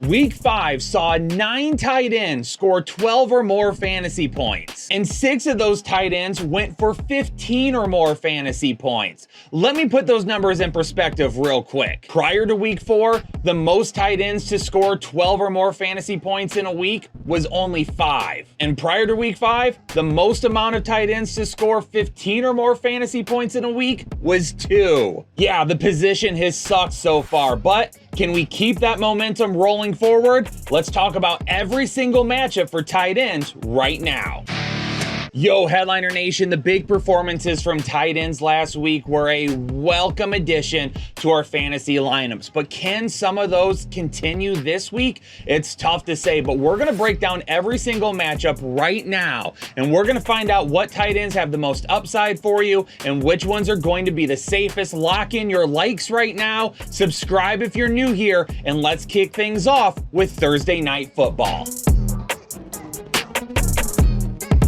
Week 5 saw 9 tight ends score 12 or more fantasy points, and 6 of those tight ends went for 15 or more fantasy points. Let me put those numbers in perspective real quick. Prior to Week 4, the most tight ends to score 12 or more fantasy points in a week was only 5. And prior to Week 5, the most amount of tight ends to score 15 or more fantasy points in a week was 2. Yeah, the position has sucked so far, but can we keep that momentum rolling forward? Let's talk about every single matchup for tight ends right now. Yo, Headliner Nation, the big performances from tight ends last week were a welcome addition to our fantasy lineups. But can some of those continue this week? It's tough to say, but we're going to break down every single matchup right now. And we're going to find out what tight ends have the most upside for you and which ones are going to be the safest. Lock in your likes right now. Subscribe if you're new here. And let's kick things off with Thursday Night Football.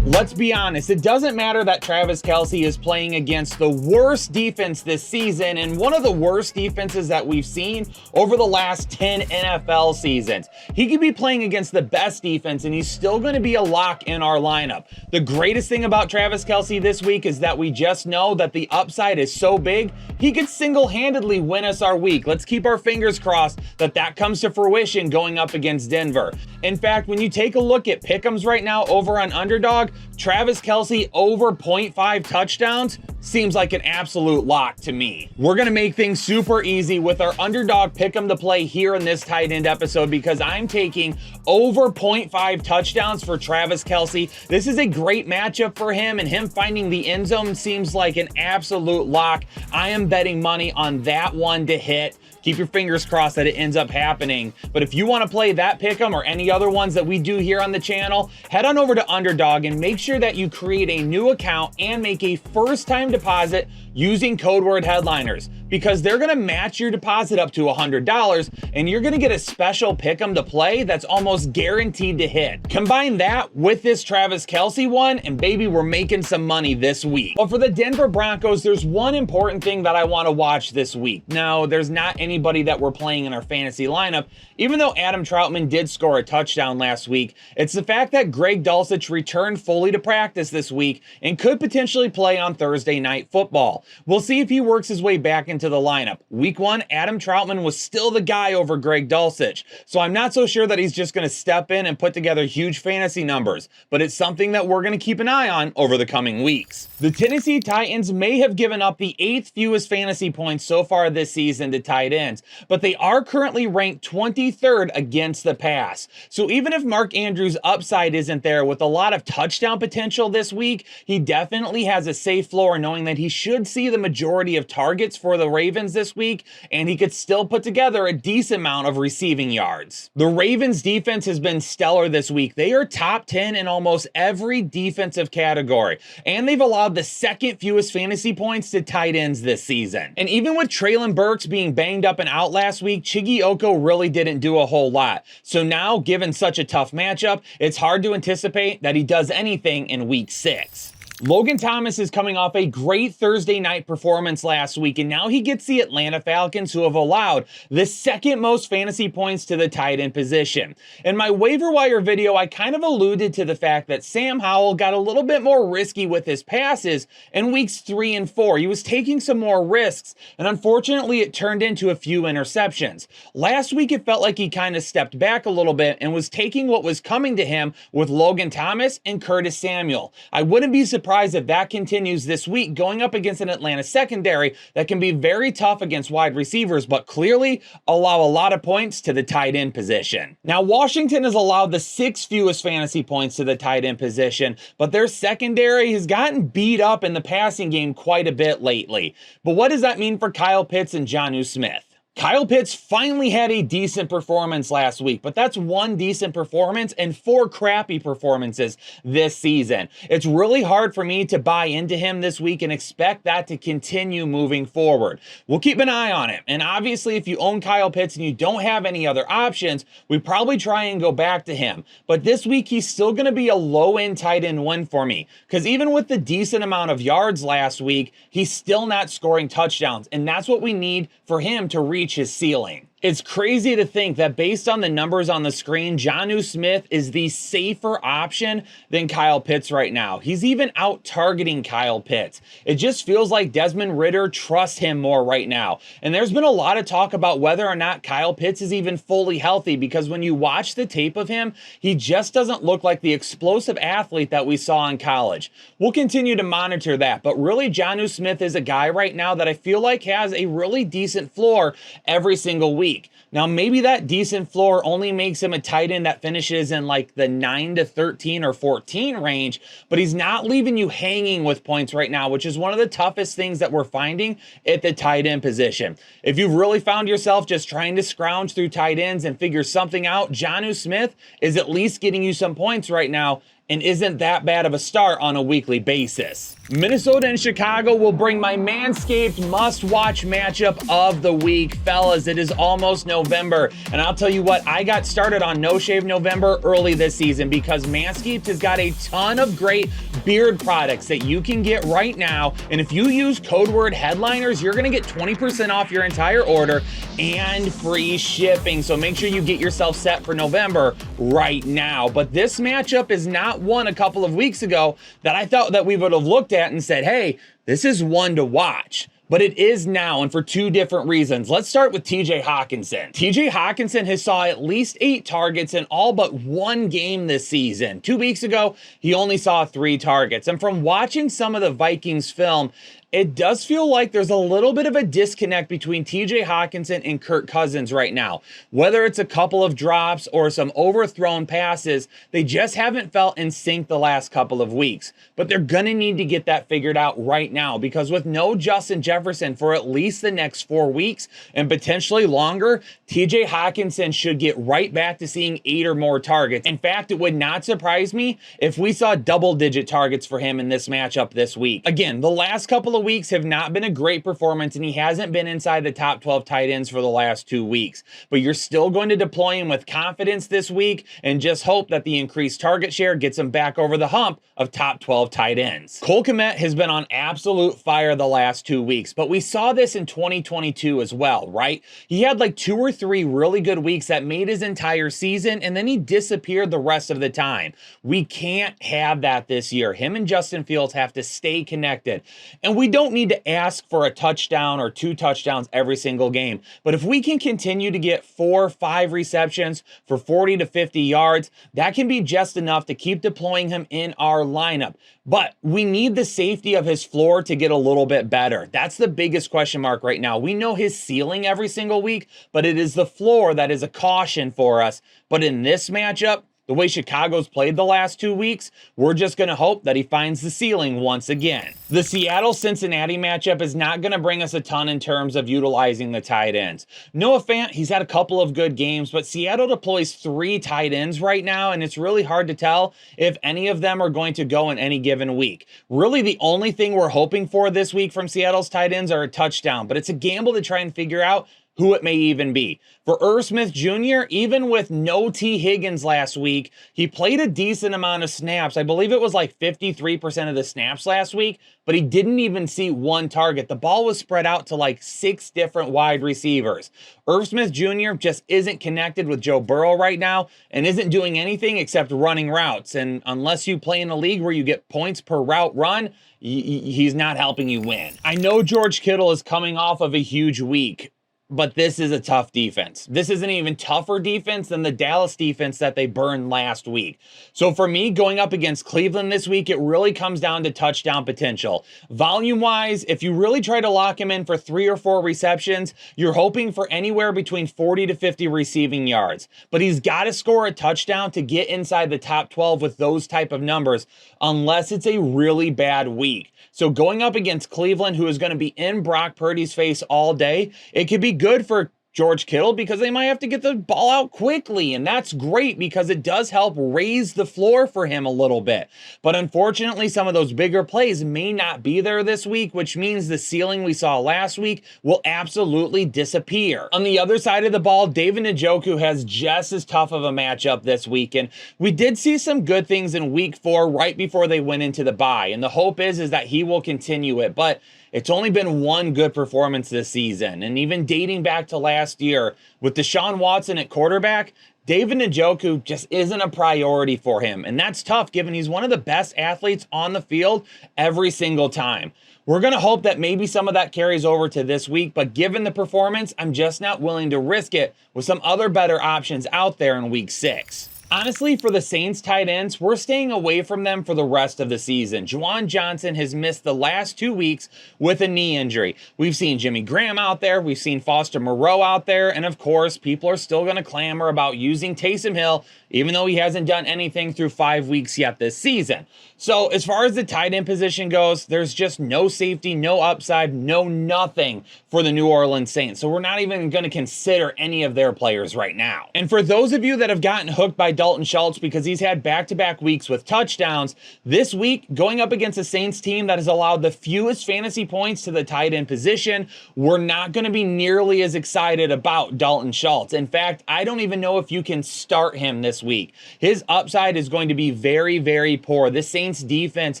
Let's be honest, it doesn't matter that Travis Kelce is playing against the worst defense this season and one of the worst defenses that we've seen over the last 10 NFL seasons. He could be playing against the best defense and he's still going to be a lock in our lineup. The greatest thing about Travis Kelce this week is that we just know that the upside is so big, he could single-handedly win us our week. Let's keep our fingers crossed that that comes to fruition going up against Denver. In fact, when you take a look at pick'ems right now over on Underdog, Travis Kelce over 0.5 touchdowns seems like an absolute lock to me. We're going to make things super easy with our Underdog pick'em to play here in this tight end episode because I'm taking over 0.5 touchdowns for Travis Kelce. This is a great matchup for him, and him finding the end zone seems like an absolute lock. I am betting money on that one to hit. Keep your fingers crossed that it ends up happening. But if you want to play that pick'em or any other ones that we do here on the channel, head on over to Underdog and make sure that you create a new account and make a first-time deposit using code word headliners, because they're going to match your deposit up to $100 and you're going to get a special pick'em to play that's almost guaranteed to hit. Combine that with this Travis Kelce one and baby, we're making some money this week. But for the Denver Broncos, there's one important thing that I want to watch this week. Now, there's not anybody that we're playing in our fantasy lineup, even though Adam Troutman did score a touchdown last week. It's the fact that Greg Dulcich returned fully to practice this week and could potentially play on Thursday Night Football. We'll see if he works his way back into the lineup. Week 1, Adam Troutman was still the guy over Greg Dulcich, so I'm not so sure that he's just going to step in and put together huge fantasy numbers, but it's something that we're going to keep an eye on over the coming weeks. The Tennessee Titans may have given up the 8th fewest fantasy points so far this season to tight ends, but they are currently ranked 23rd against the pass. So even if Mark Andrews' upside isn't there with a lot of touchdown potential this week, he definitely has a safe floor knowing that he should see the majority of targets for the Ravens this week, and he could still put together a decent amount of receiving yards. The Ravens defense has been stellar this week. They are top 10 in almost every defensive category, and they've allowed the 2nd fewest fantasy points to tight ends this season. And even with Treylon Burks being banged up and out last week, Chiggy Oko really didn't do a whole lot. So now, given such a tough matchup, it's hard to anticipate that he does anything in week 6. Logan Thomas is coming off a great Thursday night performance last week, and now he gets the Atlanta Falcons, who have allowed the 2nd most fantasy points to the tight end position. In my waiver wire video, I kind of alluded to the fact that Sam Howell got a little bit more risky with his passes in weeks 3 and 4. He was taking some more risks, and unfortunately it turned into a few interceptions. Last week it felt like he kind of stepped back a little bit and was taking what was coming to him with Logan Thomas and Curtis Samuel. I wouldn't be surprised if that continues this week, going up against an Atlanta secondary that can be very tough against wide receivers, but clearly allow a lot of points to the tight end position. Now, Washington has allowed the 6th fewest fantasy points to the tight end position, but their secondary has gotten beat up in the passing game quite a bit lately. But what does that mean for Kyle Pitts and Jonnu Smith? Kyle Pitts finally had a decent performance last week, but that's 1 decent performance and 4 crappy performances this season. It's really hard for me to buy into him this week and expect that to continue moving forward. We'll keep an eye on it. And obviously, if you own Kyle Pitts and you don't have any other options, we probably try and go back to him. But this week, he's still going to be a low-end tight end win for me, because even with the decent amount of yards last week, he's still not scoring touchdowns, and that's what we need for him to reach his ceiling. It's crazy to think that based on the numbers on the screen, Jonnu Smith is the safer option than Kyle Pitts right now. He's even out targeting Kyle Pitts. It just feels like Desmond Ridder trusts him more right now. And there's been a lot of talk about whether or not Kyle Pitts is even fully healthy, because when you watch the tape of him, he just doesn't look like the explosive athlete that we saw in college. We'll continue to monitor that, but really Jonnu Smith is a guy right now that I feel like has a really decent floor every single week. Now, maybe that decent floor only makes him a tight end that finishes in like the 9 to 13 or 14 range, but he's not leaving you hanging with points right now, which is one of the toughest things that we're finding at the tight end position. If you've really found yourself just trying to scrounge through tight ends and figure something out, Jonnu Smith is at least getting you some points right now and isn't that bad of a start on a weekly basis. Minnesota and Chicago will bring my Manscaped must-watch matchup of the week. Fellas, it is almost November, and I'll tell you what, I got started on No Shave November early this season because Manscaped has got a ton of great beard products that you can get right now, and if you use code word headliners, you're gonna get 20% off your entire order and free shipping, so make sure you get yourself set for November right now. But this matchup is not one a couple of weeks ago that I thought that we would have looked at and said, hey, this is one to watch. But it is now, and for two different reasons. Let's start with TJ Hockenson. TJ Hockenson has saw at least 8 targets in all but one game this season. 2 weeks ago, he only saw 3 targets. And from watching some of the Vikings film, it does feel like there's a little bit of a disconnect between TJ Hockenson and Kirk Cousins right now. Whether it's a couple of drops or some overthrown passes, they just haven't felt in sync the last couple of weeks. But they're gonna need to get that figured out right now, because with no Justin Jefferson for at least the next 4 weeks and potentially longer, TJ Hockenson should get right back to seeing 8 or more targets. In fact, it would not surprise me if we saw double-digit targets for him in this matchup this week. Again, the last couple of weeks have not been a great performance, and he hasn't been inside the top 12 tight ends for the last 2 weeks. But you're still going to deploy him with confidence this week and just hope that the increased target share gets him back over the hump of top 12 tight ends. Cole Kmet has been on absolute fire the last 2 weeks, but we saw this in 2022 as well, right? He had like 2 or 3 really good weeks that made his entire season, and then he disappeared the rest of the time. We can't have that this year. Him and Justin Fields have to stay connected. And we don't need to ask for a touchdown or 2 touchdowns every single game. But if we can continue to get 4 or 5 receptions for 40 to 50 yards, that can be just enough to keep deploying him in our lineup. But we need the safety of his floor to get a little bit better. That's the biggest question mark right now. We know his ceiling every single week, but it is the floor that is a caution for us. But in this matchup, the way Chicago's played the last 2 weeks, we're just going to hope that he finds the ceiling once again. The Seattle-Cincinnati matchup is not going to bring us a ton in terms of utilizing the tight ends. Noah Fant, he's had a couple of good games, but Seattle deploys 3 tight ends right now, and it's really hard to tell if any of them are going to go in any given week. Really, the only thing we're hoping for this week from Seattle's tight ends are a touchdown, but it's a gamble to try and figure out who it may even be. For Irv Smith Jr., even with no T. Higgins last week, he played a decent amount of snaps. I believe it was like 53% of the snaps last week, but he didn't even see 1 target. The ball was spread out to like 6 different wide receivers. Irv Smith Jr. just isn't connected with Joe Burrow right now and isn't doing anything except running routes. And unless you play in a league where you get points per route run, he's not helping you win. I know George Kittle is coming off of a huge week, but this is a tough defense. This is an even tougher defense than the Dallas defense that they burned last week. So for me, going up against Cleveland this week, it really comes down to touchdown potential. Volume-wise, if you really try to lock him in for 3 or 4 receptions, you're hoping for anywhere between 40 to 50 receiving yards. But he's got to score a touchdown to get inside the top 12 with those type of numbers, unless it's a really bad week. So going up against Cleveland, who is going to be in Brock Purdy's face all day, it could be good for George Kittle because they might have to get the ball out quickly, and that's great because it does help raise the floor for him a little bit. But unfortunately, some of those bigger plays may not be there this week, which means the ceiling we saw last week will absolutely disappear. On the other side of the ball, David Njoku has just as tough of a matchup this weekend. We did see some good things in week 4 right before they went into the bye, and the hope is that he will continue it. But It's only been one good performance this season. And even dating back to last year with Deshaun Watson at quarterback, David Njoku just isn't a priority for him. And that's tough given he's one of the best athletes on the field every single time. We're going to hope that maybe some of that carries over to this week, but given the performance, I'm just not willing to risk it with some other better options out there in week 6. Honestly, for the Saints tight ends, we're staying away from them for the rest of the season. Juwan Johnson has missed the last 2 weeks with a knee injury. We've seen Jimmy Graham out there, we've seen Foster Moreau out there, and of course, people are still going to clamor about using Taysom Hill, even though he hasn't done anything through 5 weeks yet this season. So as far as the tight end position goes, there's just no safety, no upside, no nothing for the New Orleans Saints. So we're not even going to consider any of their players right now. And for those of you that have gotten hooked by Dalton Schultz because he's had back-to-back weeks with touchdowns, this week, going up against a Saints team that has allowed the fewest fantasy points to the tight end position, we're not going to be nearly as excited about Dalton Schultz. In fact, I don't even know if you can start him this week. His upside is going to be very, very poor. The Saints defense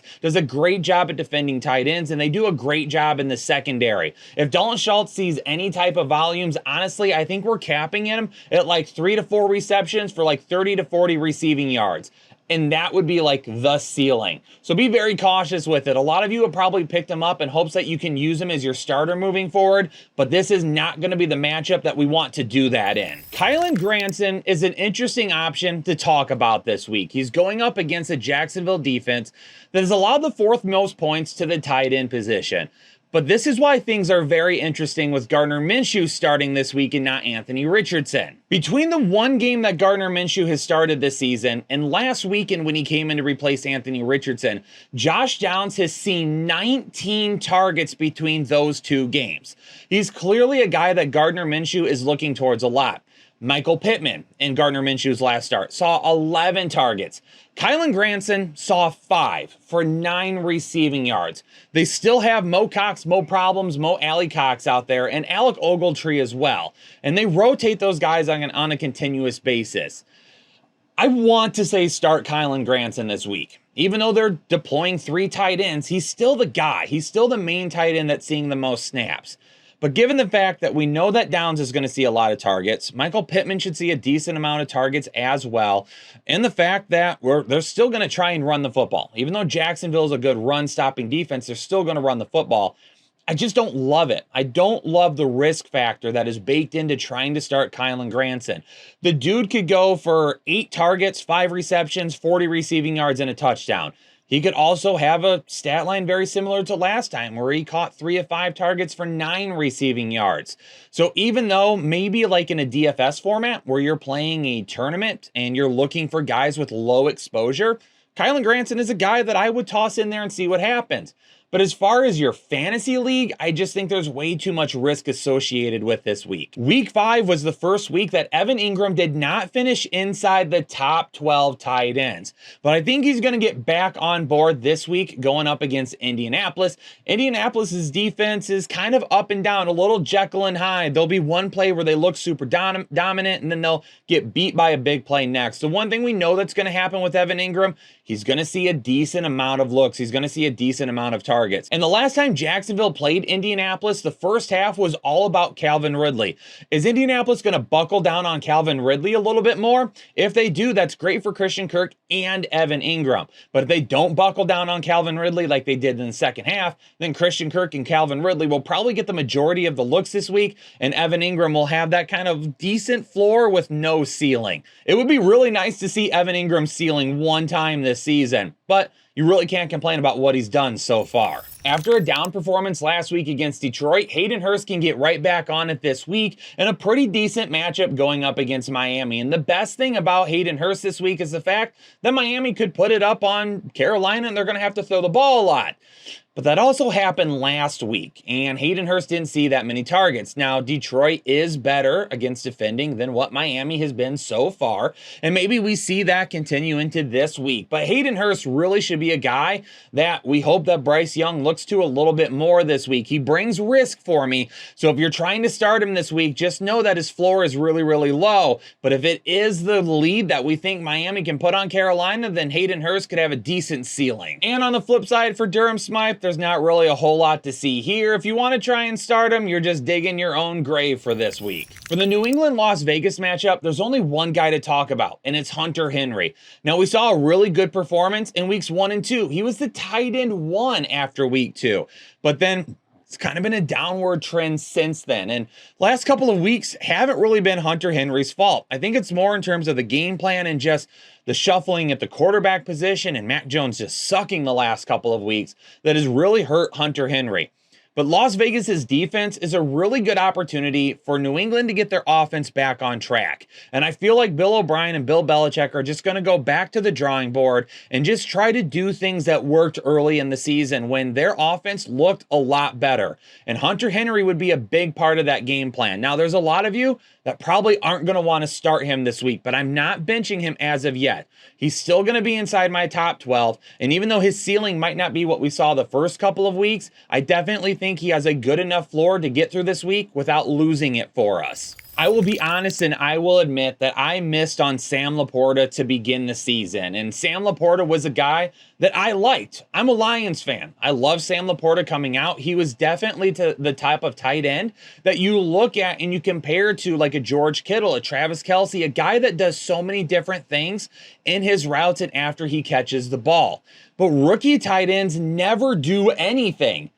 does a great job at defending tight ends, and they do a great job in the secondary. If Dalton Schultz sees any type of volumes, honestly, I think we're capping him at like 3 to 4 receptions for like 30 to 40 receiving yards. And that would be like the ceiling. So be very cautious with it. A lot of you have probably picked him up in hopes that you can use him as your starter moving forward, but this is not going to be the matchup that we want to do that in. Kylen Granson is an interesting option to talk about this week. He's going up against a Jacksonville defense that has allowed the 4th most points to the tight end position. But this is why things are very interesting with Gardner Minshew starting this week and not Anthony Richardson. Between the one game that Gardner Minshew has started this season and last weekend when he came in to replace Anthony Richardson, Josh Downs has seen 19 targets between those 2 games. He's clearly a guy that Gardner Minshew is looking towards a lot. Michael Pittman in Gardner Minshew's last start saw 11 targets. Kylen Granson saw 5 for 9 receiving yards. They still have Mo Cox, Mo Problems, Mo Alley Cox out there, and Alec Ogletree as well. And they rotate those guys on a continuous basis. I want to say start Kylen Granson this week. Even though they're deploying 3 tight ends, he's still the guy. He's still the main tight end that's seeing the most snaps. But given the fact that we know that Downs is going to see a lot of targets, Michael Pittman should see a decent amount of targets as well, and the fact that they're still going to try and run the football. Even though Jacksonville is a good run-stopping defense, they're still going to run the football. I just don't love it. I don't love the risk factor that is baked into trying to start Kylen Granson. The dude could go for 8 targets, 5 receptions, 40 receiving yards, and a touchdown. He could also have a stat line very similar to last time where he caught 3 of 5 targets for 9 receiving yards. So even though maybe like in a DFS format where you're playing a tournament and you're looking for guys with low exposure, Kylen Granson is a guy that I would toss in there and see what happens. But as far as your fantasy league, I just think there's way too much risk associated with this week. Week 5 was the first week that Evan Engram did not finish inside the top 12 tight ends. But I think he's going to get back on board this week going up against Indianapolis. Indianapolis's defense is kind of up and down, a little Jekyll and Hyde. There'll be one play where they look super dominant, and then they'll get beat by a big play next. The one thing we know that's going to happen with Evan Engram, he's going to see a decent amount of looks. He's going to see a decent amount of targets. And the last time Jacksonville played Indianapolis, the first half was all about Calvin Ridley. Is Indianapolis going to buckle down on Calvin Ridley a little bit more? If they do, that's great for Christian Kirk and Evan Engram. But if they don't buckle down on Calvin Ridley like they did in the second half, then Christian Kirk and Calvin Ridley will probably get the majority of the looks this week, and Evan Engram will have that kind of decent floor with no ceiling. It would be really nice to see Evan Engram ceiling one time this season, but you really can't complain about what he's done so far. After a down performance last week against Detroit, Hayden Hurst can get right back on it this week in a pretty decent matchup going up against Miami. And the best thing about Hayden Hurst this week is the fact that Miami could put it up on Carolina and they're going to have to throw the ball a lot. But that also happened last week, and Hayden Hurst didn't see that many targets. Now, Detroit is better against defending than what Miami has been so far, and maybe we see that continue into this week. But Hayden Hurst really should be a guy that we hope that Bryce Young looks to a little bit more this week. He brings risk for me. So if you're trying to start him this week, just know that his floor is really, really low. But if it is the lead that we think Miami can put on Carolina, then Hayden Hurst could have a decent ceiling. And on the flip side for Durham Smythe, there's not really a whole lot to see here. If you want to try and start him, you're just digging your own grave for this week. For the New England-Las Vegas matchup, there's only one guy to talk about, and it's Hunter Henry. Now, we saw a really good performance in weeks 1 and 2. He was the tight end 1 after week 2, but then it's kind of been a downward trend since then. And last couple of weeks haven't really been Hunter Henry's fault. I think it's more in terms of the game plan and just the shuffling at the quarterback position and Mac Jones just sucking the last couple of weeks that has really hurt Hunter Henry. But Las Vegas's defense is a really good opportunity for New England to get their offense back on track. And I feel like Bill O'Brien and Bill Belichick are just going to go back to the drawing board and just try to do things that worked early in the season when their offense looked a lot better. And Hunter Henry would be a big part of that game plan. Now, there's a lot of you that probably aren't going to want to start him this week, but I'm not benching him as of yet. He's still going to be inside my top 12, and even though his ceiling might not be what we saw the first couple of weeks, I definitely think he has a good enough floor to get through this week without losing it for us. I will be honest and I will admit that I missed on Sam Laporta to begin the season. And Sam Laporta was a guy that I liked. I'm a Lions fan. I love Sam Laporta coming out. He was definitely the type of tight end that you look at and you compare to like a George Kittle, a Travis Kelce, a guy that does so many different things in his routes and after he catches the ball. But rookie tight ends never do anything.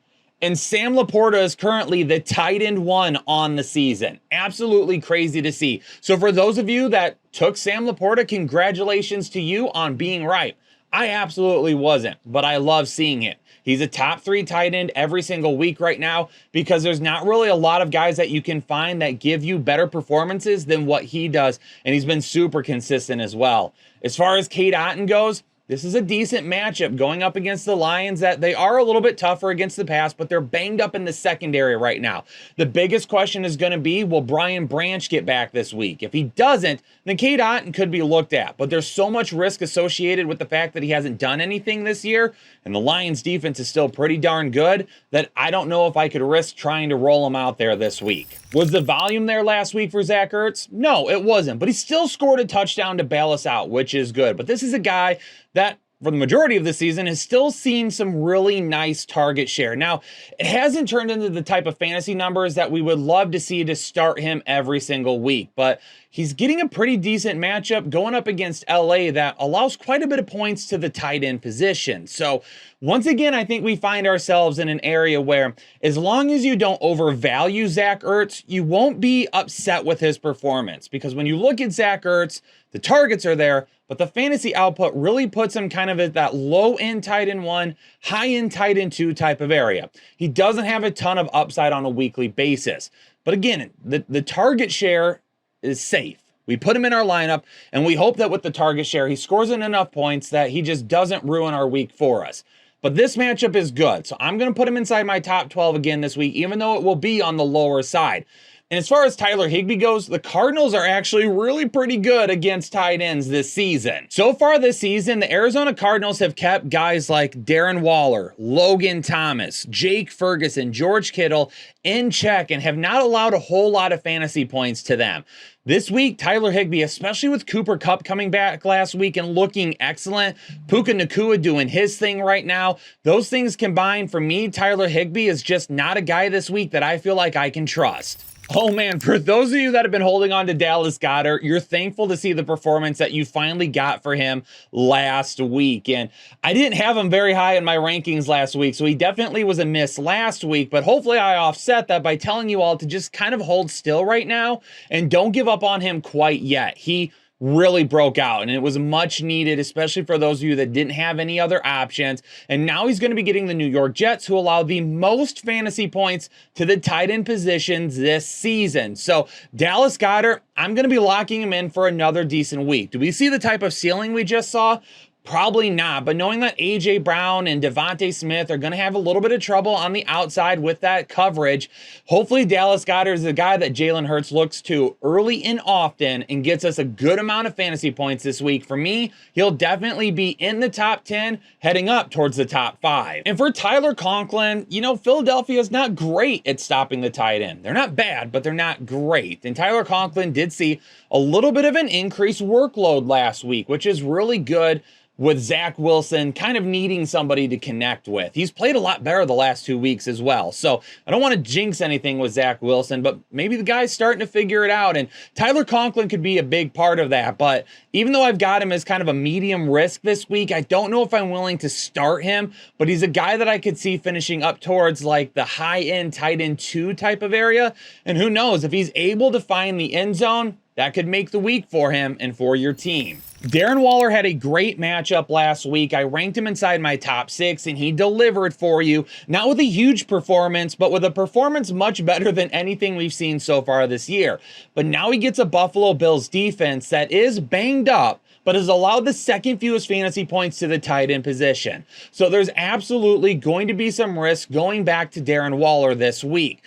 And Sam Laporta is currently the tight end 1 on the season. Absolutely crazy to see. So for those of you that took Sam Laporta, congratulations to you on being right. I absolutely wasn't, but I love seeing it. He's a top 3 tight end every single week right now because there's not really a lot of guys that you can find that give you better performances than what he does. And he's been super consistent as well. As far as Cade Otton goes, this is a decent matchup going up against the Lions that they are a little bit tougher against the pass, but they're banged up in the secondary right now. The biggest question is going to be, will Brian Branch get back this week? If he doesn't, then Cade Otton could be looked at, but there's so much risk associated with the fact that he hasn't done anything this year, and the Lions defense is still pretty darn good, that I don't know if I could risk trying to roll him out there this week. Was the volume there last week for Zach Ertz? No, it wasn't, but he still scored a touchdown to bail us out, which is good. But this is a guy that for the majority of the season has still seen some really nice target share. Now, it hasn't turned into the type of fantasy numbers that we would love to see to start him every single week, but he's getting a pretty decent matchup going up against LA that allows quite a bit of points to the tight end position. So once again, I think we find ourselves in an area where as long as you don't overvalue Zach Ertz, you won't be upset with his performance, because when you look at Zach Ertz, the targets are there, but the fantasy output really puts him kind of at that low-end tight end 1, high-end tight end 2 type of area. He doesn't have a ton of upside on a weekly basis. But again, the target share is safe. We put him in our lineup, and we hope that with the target share, he scores in enough points that he just doesn't ruin our week for us. But this matchup is good, so I'm going to put him inside my top 12 again this week, even though it will be on the lower side. And as far as Tyler Higbee goes, the Cardinals are actually really pretty good against tight ends this season. So far this season, the Arizona Cardinals have kept guys like Darren Waller, Logan Thomas, Jake Ferguson, George Kittle in check and have not allowed a whole lot of fantasy points to them. This week, Tyler Higbee, especially with Cooper Kupp coming back last week and looking excellent, Puka Nacua doing his thing right now, those things combined, for me, Tyler Higbee is just not a guy this week that I feel like I can trust. Oh man, for those of you that have been holding on to Dallas Goedert, you're thankful to see the performance that you finally got for him last week. And I didn't have him very high in my rankings last week, so he definitely was a miss last week. But hopefully I offset that by telling you all to just kind of hold still right now and don't give up on him quite yet. He really broke out, and it was much needed, especially for those of you that didn't have any other options. And now he's going to be getting the New York Jets, who allow the most fantasy points to the tight end positions this season. So Dallas Goedert, I'm going to be locking him in for another decent week. Do we see the type of ceiling we just saw? Probably not, but knowing that A.J. Brown and Devontae Smith are going to have a little bit of trouble on the outside with that coverage, hopefully Dallas Goedert is the guy that Jalen Hurts looks to early and often and gets us a good amount of fantasy points this week. For me, he'll definitely be in the top 10, heading up towards the top 5. And for Tyler Conklin, you know, Philadelphia is not great at stopping the tight end. They're not bad, but they're not great. And Tyler Conklin did see a little bit of an increased workload last week, which is really good, with Zach Wilson kind of needing somebody to connect with. He's played a lot better the last 2 weeks as well. So I don't want to jinx anything with Zach Wilson, but maybe the guy's starting to figure it out. And Tyler Conklin could be a big part of that. But even though I've got him as kind of a medium risk this week, I don't know if I'm willing to start him, but he's a guy that I could see finishing up towards like the high end tight end 2 type of area. And who knows, if he's able to find the end zone, that could make the week for him and for your team. Darren Waller had a great matchup last week. I ranked him inside my top 6 and he delivered for you. Not with a huge performance, but with a performance much better than anything we've seen so far this year. But now he gets a Buffalo Bills defense that is banged up, but has allowed the second fewest fantasy points to the tight end position. So there's absolutely going to be some risk going back to Darren Waller this week.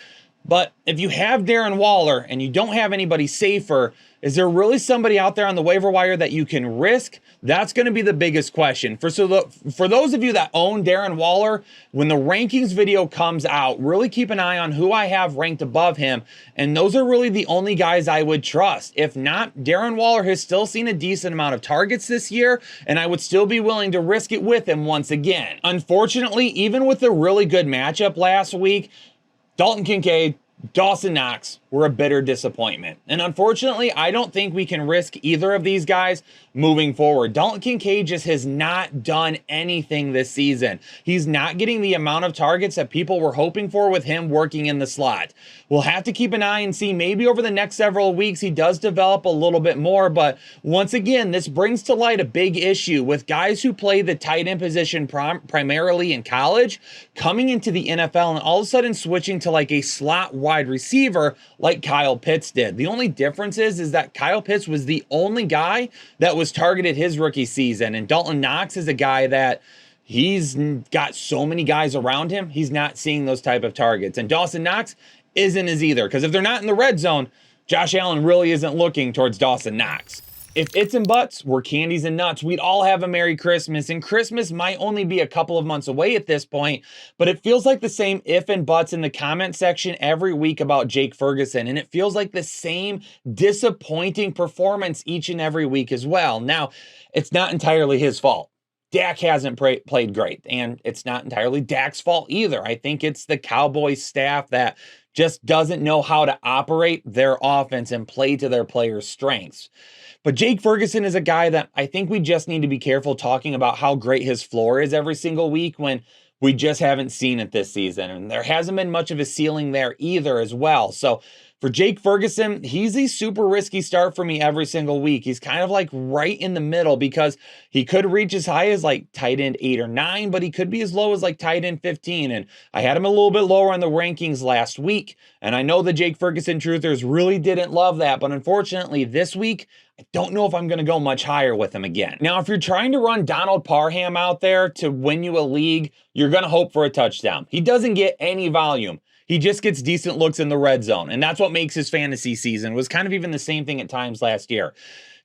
But if you have Darren Waller and you don't have anybody safer, is there really somebody out there on the waiver wire that you can risk? That's going to be the biggest question. For those of you that own Darren Waller, when the rankings video comes out, really keep an eye on who I have ranked above him. And those are really the only guys I would trust. If not, Darren Waller has still seen a decent amount of targets this year, and I would still be willing to risk it with him once again. Unfortunately, even with the really good matchup last week, Dalton Kincaid, Dawson Knox were a bitter disappointment. And unfortunately, I don't think we can risk either of these guys moving forward. Dalton Kincaid just has not done anything this season. He's not getting the amount of targets that people were hoping for with him working in the slot. We'll have to keep an eye and see maybe over the next several weeks he does develop a little bit more. But once again, this brings to light a big issue with guys who play the tight end position primarily in college, coming into the NFL and all of a sudden switching to like a slot wide receiver like Kyle Pitts did. The only difference is that Kyle Pitts was the only guy that was targeted his rookie season. And Dalton Knox is a guy that he's got so many guys around him, he's not seeing those type of targets. And Dawson Knox isn't as either, because if they're not in the red zone, Josh Allen really isn't looking towards Dawson Knox. If it's and buts were candies and nuts, we'd all have a Merry Christmas, and Christmas might only be a couple of months away at this point, but it feels like the same if and buts in the comment section every week about Jake Ferguson, and it feels like the same disappointing performance each and every week as well. Now, it's not entirely his fault. Dak hasn't played great, and it's not entirely Dak's fault either. I think it's the Cowboys staff that just doesn't know how to operate their offense and play to their players' strengths. But Jake Ferguson is a guy that I think we just need to be careful talking about how great his floor is every single week when we just haven't seen it this season. And there hasn't been much of a ceiling there either as well. So for Jake Ferguson, he's a super risky start for me every single week. He's kind of like right in the middle because he could reach as high as like tight end 8 or 9, but he could be as low as like tight end 15. And I had him a little bit lower on the rankings last week. And I know the Jake Ferguson truthers really didn't love that, but unfortunately this week, I don't know if I'm going to go much higher with him again. Now, if you're trying to run Donald Parham out there to win you a league, you're going to hope for a touchdown. He doesn't get any volume. He just gets decent looks in the red zone. And that's what makes his fantasy season. It was kind of even the same thing at times last year.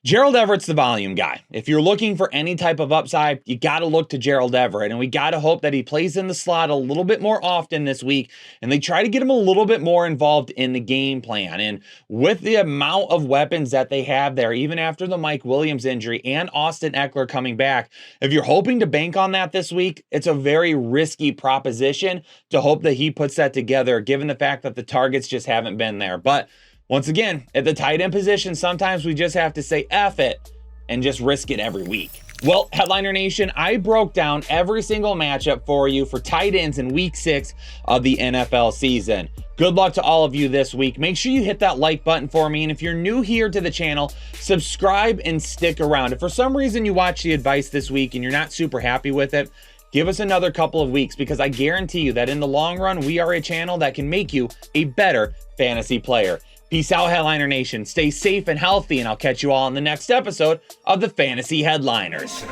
Gerald Everett's the volume guy. If you're looking for any type of upside, you got to look to Gerald Everett. And we got to hope that he plays in the slot a little bit more often this week. And they try to get him a little bit more involved in the game plan. And with the amount of weapons that they have there, even after the Mike Williams injury and Austin Eckler coming back, if you're hoping to bank on that this week, it's a very risky proposition to hope that he puts that together, given the fact that the targets just haven't been there. But once again, at the tight end position, sometimes we just have to say F it and just risk it every week. Well, Headliner Nation, I broke down every single matchup for you for tight ends in week 6 of the NFL season. Good luck to all of you this week. Make sure you hit that like button for me. And if you're new here to the channel, subscribe and stick around. If for some reason you watch the advice this week and you're not super happy with it, give us another couple of weeks, because I guarantee you that in the long run, we are a channel that can make you a better fantasy player. Peace out, Headliner Nation. Stay safe and healthy, and I'll catch you all in the next episode of the Fantasy Headliners.